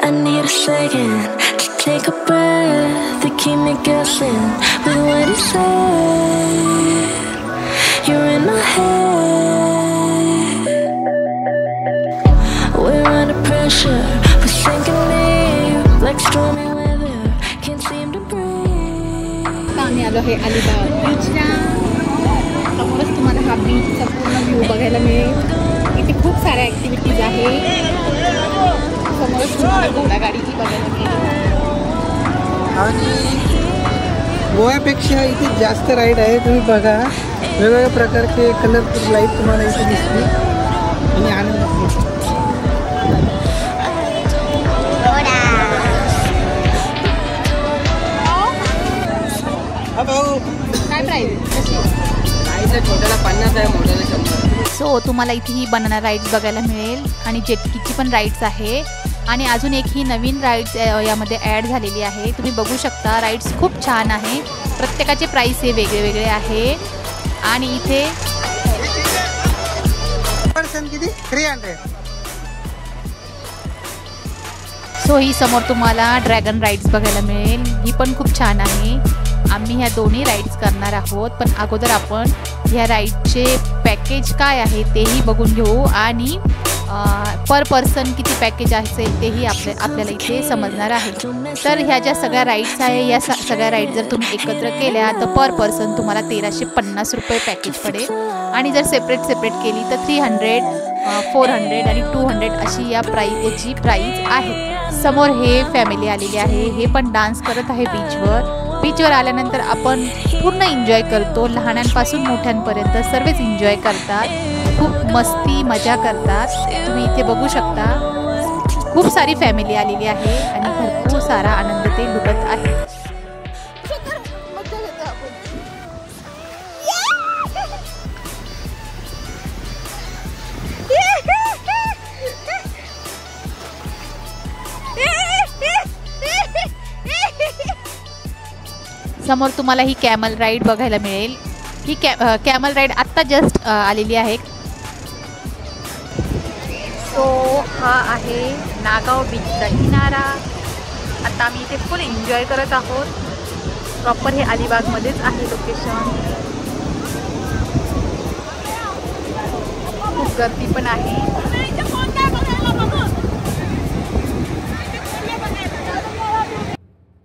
I need a second to take a breath, to keep me guessing with what you say. You're in my head. We're under pressure, we're sinking deep like stormy weather. Can't seem to breathe. आम्ही आलो आहे अलिबाग बीचला. समोरच तुम्हाला हा बीचचा पूर्ण view बघायला मिळेल. इथे खूप साऱ्या ॲक्टिव्हिटीज आहेत. समोरच तुम्हाला घोडागाडीही बघायला मिळेल. आणि गोव्यापेक्षा इथे जास्त राईड आहे. तुम्ही बघा वेगवेगळ्या प्रकारचे कलरफुल लाईट तुम्हाला इथे दिसतील आणि आनंद असतो. काय प्राईस? छोट्याला 50 आहे, मोठ्याला 100. सो तुम्हाला इथे ही बनाना राईड्स बघायला मिळेल आणि जेटकीची पण राईड्स आहे. आणि अजून एक ही नवीन राईड्स यामध्ये ॲड झालेली आहे. तुम्ही बघू शकता राईड्स खूप छान आहे. प्रत्येकाचे प्राईस हे वेगळे वेगळे आहे. आणि इथे किती 300. सो ही समोर तुम्हाला ड्रॅगन राईड्स बघायला मिळेल. ही पण खूप छान आहे. आम्ही ह्या दोन्ही राईड्स करणार आहोत. पण अगोदर आपण ह्या राईडचे पॅकेज काय आहे तेही बघून घेऊ आणि पर पर्सन किती पॅकेज असेल तेही आपल्याला इथे समजणार आहे. तर ह्या ज्या सगळ्या राईड्स आहे या सगळ्या राईड जर तुम्ही एकत्र केल्या तर पर पर्सन तुम्हाला 1350 रुपये पॅकेज पडेल. आणि जर सेपरेट केली तर 300, 400 आणि 200 अशी याची प्राईज आहे. समोर हे फॅमिली आलेली आहे. हे पण डान्स करत आहे बीचवर आल्यानंतर आपण पूर्ण एन्जॉय करतो. लहानांपासून मोठ्यांपर्यंत सर्वच एन्जॉय करतात. खूप मस्ती मजा करतात. तुम्ही इथे बघू शकता खूप सारी फॅमिली आलेली आहे आणि भरपूर सारा आनंद ते लुटत आहे. समोर तुम्हाला ही कॅमल राईड बघायला मिळेल. ही कॅमल राईड आत्ता जस्ट आलेली आहे. सो हा आहे नागाव बीचचा किनारा. आता आम्ही इथे फुल एन्जॉय करत आहोत. प्रॉपर हे अलिबागमध्येच आहे लोकेशन. खूप गर्दी पण आहे.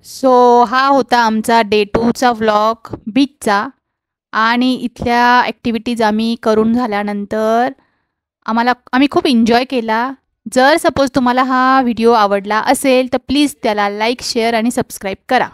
सो हा होता आमचा डे 2चा व्लॉग बीचचा. आणि इथल्या ॲक्टिव्हिटीज आम्ही करून झाल्यानंतर आम्ही खूप एन्जॉय केला. जर सपोज तुम्हाला हा व्हिडिओ आवडला असेल तर प्लीज त्याला लाईक, शेअर आणि सबस्क्राईब करा.